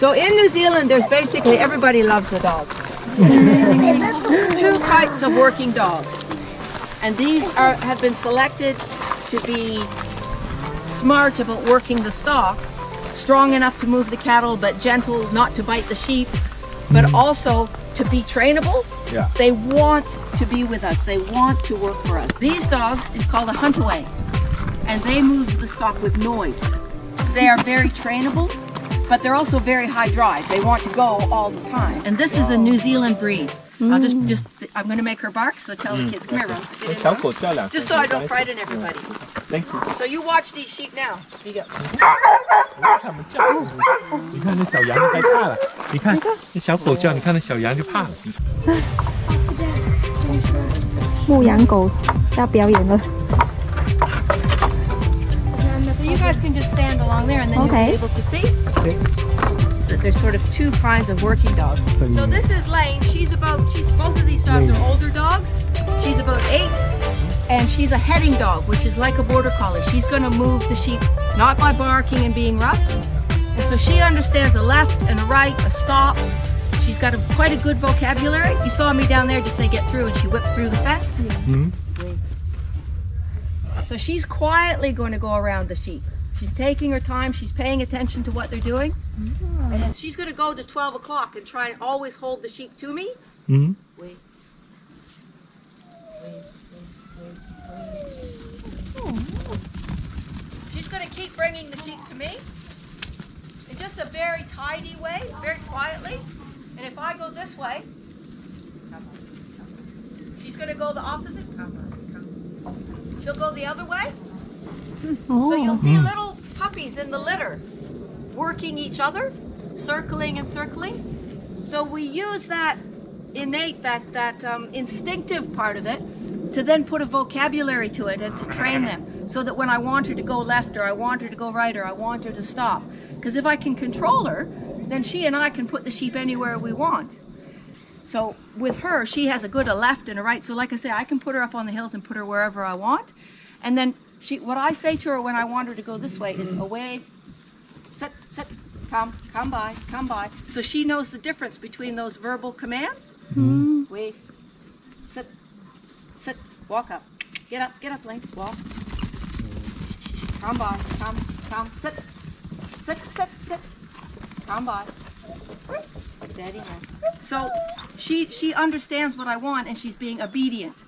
So in New Zealand, there's basically everybody loves the dog. Two types of working dogs, and these have been selected to be smart about working the stock, strong enough to move the cattle, but gentle not to bite the sheep, but also to be trainable. Yeah. They want to be with us. They want to work for us. These dogs is called a huntaway, and they move the stock with noise. They are very trainable, but they're also very high drive. They want to go all the time. And this is a New Zealand breed. I'm going to make her bark, so tell the kids, come here, Rose. Get in. 小狗叫两声 Just so I don't frighten everybody. Thank you. So you watch these sheep now. You go. 它们叫，你看那小羊就害怕了。你看那小狗叫，你看那小羊就怕了。牧羊狗要表演了。 So you guys can just stand along there, and then you'll be able to see. Okay. So there's sort of two kinds of working dogs. So this is Lane. Both of these dogs are older dogs. She's about 8, and she's a heading dog, which is like a border collie. She's going to move the sheep not by barking and being rough. And so she understands a left and a right, a stop. She's got quite a good vocabulary. You saw me down there just say get through, and she whipped through the fence. So she's quietly going to go around the sheep. She's taking her time. She's paying attention to what they're doing. And then she's going to go to 12 o'clock and try and always hold the sheep to me. Wait. She's going to keep bringing the sheep to me in just a very tidy way, very quietly. And if I go this way, she's going to go the opposite. She'll go the other way. So you'll see little puppies in the litter working each other, circling and circling. So we use that innate, that instinctive part of it to then put a vocabulary to it and to train them so that when I want her to go left or I want her to go right or I want her to stop. Because if I can control her, then she and I can put the sheep anywhere we want. So with her, she has a left and a right. So like I say, I can put her up on the hills and put her wherever I want. And then what I say to her when I want her to go this way is away, sit, sit, come by, come by. So she knows the difference between those verbal commands. Wait, sit, sit, walk up. Get up, Lane, walk. Come by, come, sit, sit, sit, sit. Come by. Steady now. So she understands what I want and she's being obedient.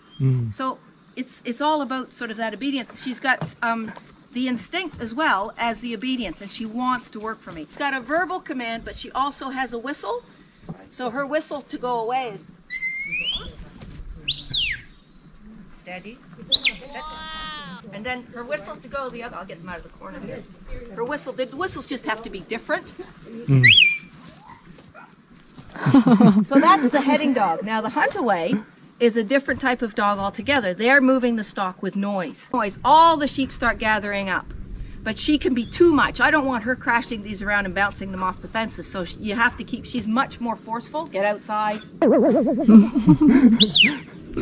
So it's all about sort of that obedience. She's got the instinct as well as the obedience, and she wants to work for me. She's got a verbal command, but she also has a whistle. So her whistle to go away is steady. And then her whistle to go the other. I'll get them out of the corner here. Her whistle. The whistles just have to be different. So that's the heading dog. Now the huntaway is a different type of dog altogether. They're moving the stock with noise. All the sheep start gathering up, but she can be too much. I don't want her crashing these around and bouncing them off the fences, so you have to keep, she's much more forceful. Get outside.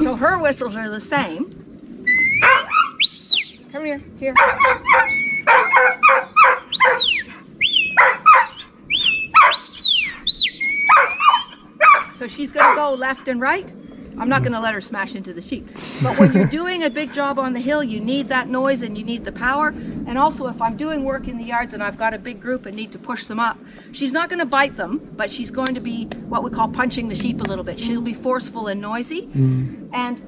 So her whistles are the same. Come here, here. So she's gonna go left and right. I'm not gonna let her smash into the sheep. But when you're doing a big job on the hill, you need that noise and you need the power. And also if I'm doing work in the yards and I've got a big group and need to push them up, she's not gonna bite them, but she's going to be what we call punching the sheep a little bit. She'll be forceful and noisy. And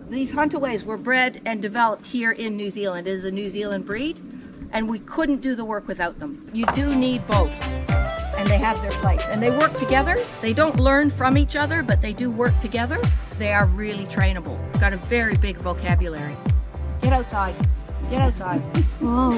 these huntaways were bred and developed here in New Zealand. It is a New Zealand breed, and we couldn't do the work without them. You do need both. And they have their place. And they work together. They don't learn from each other, but they do work together. They are really trainable. Got a very big vocabulary. Get outside. Get outside. Wow.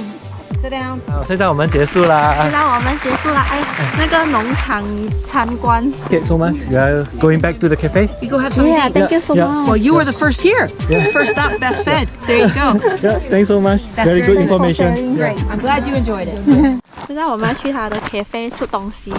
Sit down. 现在我们结束啦。现在我们结束了，哎，那个农场参观。 Okay, so much. We are going back to the cafe. You go have something Yeah, to eat. thank you so much. Well, you were the first here. Yeah. First up, best fed. There you go. Yeah, thanks so much. That's Very good very nice. information. Great. I'm glad you enjoyed it. 现在我们要去他的 cafe 吃东西。